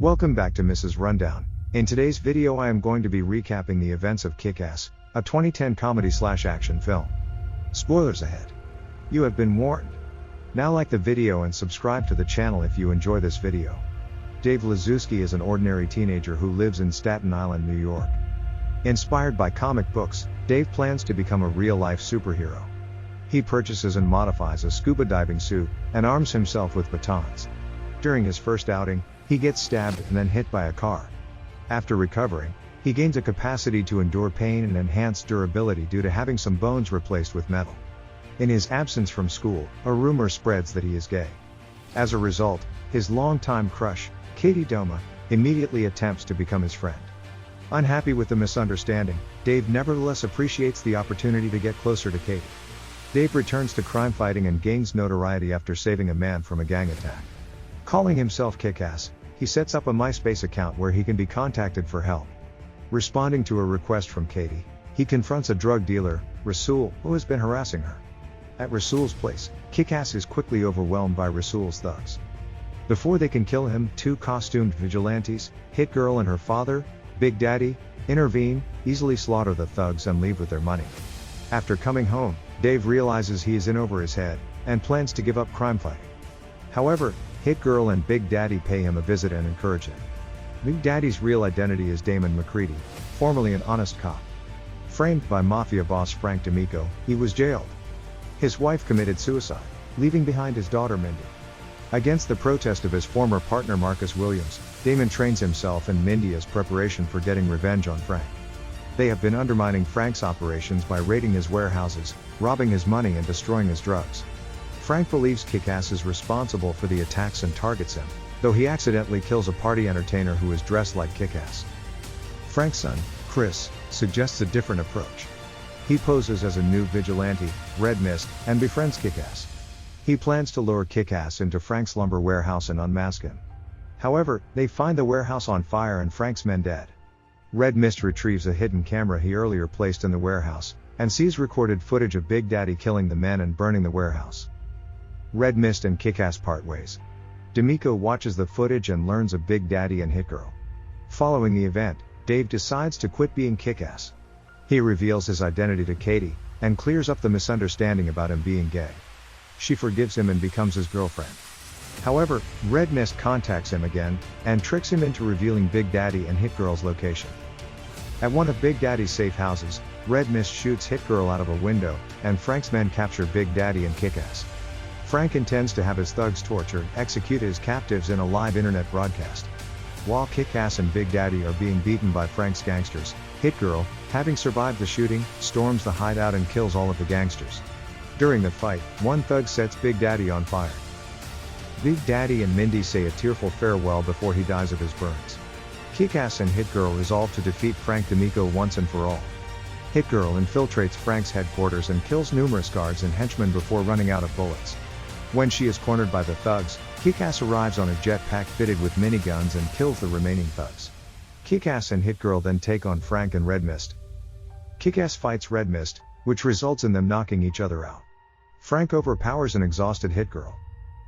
Welcome back to Mrs. Rundown. In today's video I am going to be recapping the events of Kick-Ass, a 2010 comedy/action film. Spoilers ahead. You have been warned. Now like the video and subscribe to the channel if you enjoy this video. Dave Lazowski is an ordinary teenager who lives in Staten Island, New York. Inspired by comic books, Dave plans to become a real-life superhero. He purchases and modifies a scuba diving suit, and arms himself with batons. During his first outing, he gets stabbed and then hit by a car. After recovering, he gains a capacity to endure pain and enhanced durability due to having some bones replaced with metal. In his absence from school, a rumor spreads that he is gay. As a result, his longtime crush, Katie Doma, immediately attempts to become his friend. Unhappy with the misunderstanding, Dave nevertheless appreciates the opportunity to get closer to Katie. Dave returns to crime fighting and gains notoriety after saving a man from a gang attack. Calling himself Kick-Ass, he sets up a MySpace account where he can be contacted for help. Responding to a request from Katie, he confronts a drug dealer, Rasul, who has been harassing her. At Rasul's place, Kick-Ass is quickly overwhelmed by Rasul's thugs. Before they can kill him, two costumed vigilantes, Hit Girl and her father, Big Daddy, intervene, easily slaughter the thugs and leave with their money. After coming home, Dave realizes he is in over his head, and plans to give up crime fighting. However, Hit Girl and Big Daddy pay him a visit and encourage him. Big Daddy's real identity is Damon McCready, formerly an honest cop. Framed by mafia boss Frank D'Amico, he was jailed. His wife committed suicide, leaving behind his daughter Mindy. Against the protest of his former partner Marcus Williams, Damon trains himself and Mindy as preparation for getting revenge on Frank. They have been undermining Frank's operations by raiding his warehouses, robbing his money and destroying his drugs. Frank believes Kick-Ass is responsible for the attacks and targets him, though he accidentally kills a party entertainer who is dressed like Kick-Ass. Frank's son, Chris, suggests a different approach. He poses as a new vigilante, Red Mist, and befriends Kick-Ass. He plans to lure Kick-Ass into Frank's lumber warehouse and unmask him. However, they find the warehouse on fire and Frank's men dead. Red Mist retrieves a hidden camera he earlier placed in the warehouse, and sees recorded footage of Big Daddy killing the men and burning the warehouse. Red Mist and Kick-Ass part ways. D'Amico watches the footage and learns of Big Daddy and Hit Girl. Following the event, Dave decides to quit being Kick-Ass. He reveals his identity to Katie, and clears up the misunderstanding about him being gay. She forgives him and becomes his girlfriend. However, Red Mist contacts him again, and tricks him into revealing Big Daddy and Hit Girl's location. At one of Big Daddy's safe houses, Red Mist shoots Hit Girl out of a window, and Frank's men capture Big Daddy and Kick-Ass. Frank intends to have his thugs torture, execute his captives in a live internet broadcast. While Kick-Ass and Big Daddy are being beaten by Frank's gangsters, Hit Girl, having survived the shooting, storms the hideout and kills all of the gangsters. During the fight, one thug sets Big Daddy on fire. Big Daddy and Mindy say a tearful farewell before he dies of his burns. Kick-Ass and Hit Girl resolve to defeat Frank D'Amico once and for all. Hit Girl infiltrates Frank's headquarters and kills numerous guards and henchmen before running out of bullets. When she is cornered by the thugs, Kick-Ass arrives on a jetpack fitted with miniguns and kills the remaining thugs. Kick-Ass and Hit Girl then take on Frank and Red Mist. Kick-Ass fights Red Mist, which results in them knocking each other out. Frank overpowers an exhausted Hit Girl.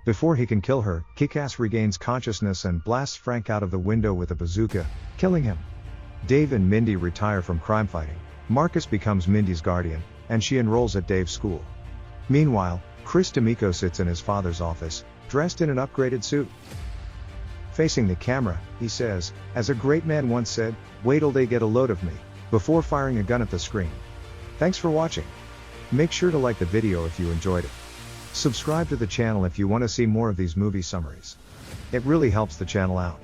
Before he can kill her, Kick-Ass regains consciousness and blasts Frank out of the window with a bazooka, killing him. Dave and Mindy retire from crime fighting. Marcus becomes Mindy's guardian, and she enrolls at Dave's school. Meanwhile, Chris D'Amico sits in his father's office, dressed in an upgraded suit. Facing the camera, he says, "As a great man once said, wait till they get a load of me," before firing a gun at the screen. Thanks for watching. Make sure to like the video if you enjoyed it. Subscribe to the channel if you want to see more of these movie summaries. It really helps the channel out.